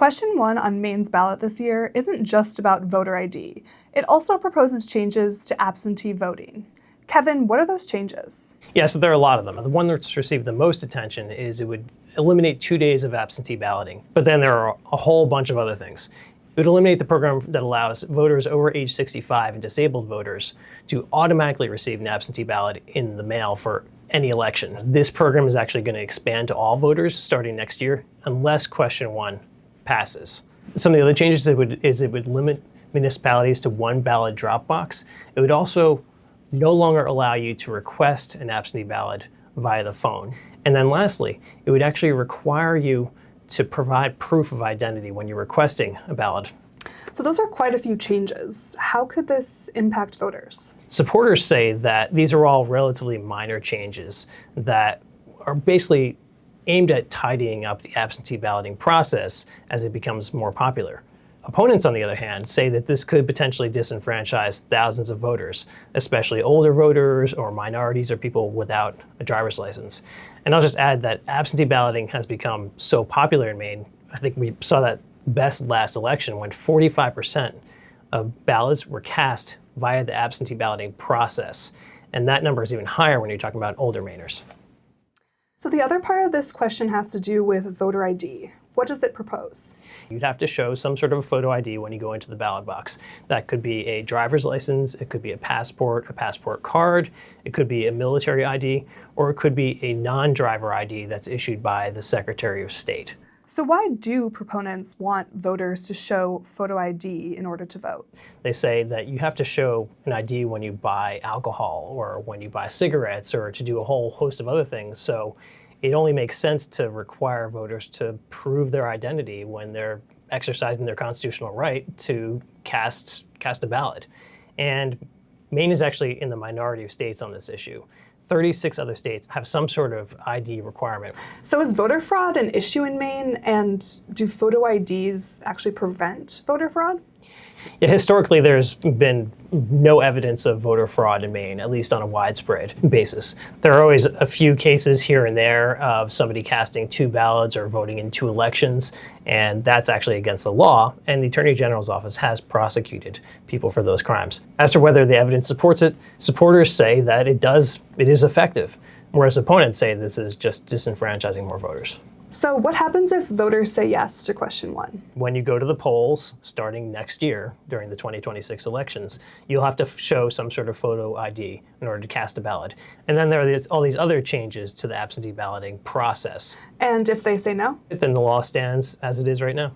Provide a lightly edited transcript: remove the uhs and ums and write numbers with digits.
Question 1 on Maine's ballot this year isn't just about voter ID. It also proposes changes to absentee voting. Kevin, what are those changes? Yeah, so there are a lot of them. The one that's received the most attention is it would eliminate 2 days of absentee balloting. But then there are a whole bunch of other things. It would eliminate the program that allows voters over age 65 and disabled voters to automatically receive an absentee ballot in the mail for any election. This program is actually going to expand to all voters starting next year, unless question 1 passes. Some of the other changes it would limit municipalities to one ballot drop box. It would also no longer allow you to request an absentee ballot via the phone. And then lastly, it would actually require you to provide proof of identity when you're requesting a ballot. So those are quite a few changes. How could this impact voters? Supporters say that these are all relatively minor changes that are basically aimed at tidying up the absentee balloting process as it becomes more popular. Opponents, on the other hand, say that this could potentially disenfranchise thousands of voters, especially older voters or minorities or people without a driver's license. And I'll just add that absentee balloting has become so popular in Maine. I think we saw that best last election when 45% of ballots were cast via the absentee balloting process. And that number is even higher when you're talking about older Mainers. So the other part of this question has to do with voter ID. What does it propose? You'd have to show some sort of a photo ID when you go into the ballot box. That could be a driver's license, it could be a passport card, it could be a military ID, or it could be a non-driver ID that's issued by the Secretary of State. So why do proponents want voters to show photo ID in order to vote? They say that you have to show an ID when you buy alcohol or when you buy cigarettes or to do a whole host of other things. So it only makes sense to require voters to prove their identity when they're exercising their constitutional right to cast a ballot. And Maine is actually in the minority of states on this issue. 36 other states have some sort of ID requirement. So is voter fraud an issue in Maine, and do photo IDs actually prevent voter fraud? Yeah, historically, there's been no evidence of voter fraud in Maine, at least on a widespread basis. There are always a few cases here and there of somebody casting 2 ballots or voting in 2 elections, and that's actually against the law, and the Attorney General's office has prosecuted people for those crimes. As to whether the evidence supports it, supporters say that it is effective, whereas opponents say this is just disenfranchising more voters. So what happens if voters say yes to question 1? When you go to the polls starting next year during the 2026 elections, you'll have to show some sort of photo ID in order to cast a ballot. And then there are all these other changes to the absentee balloting process. And if they say no? Then the law stands as it is right now.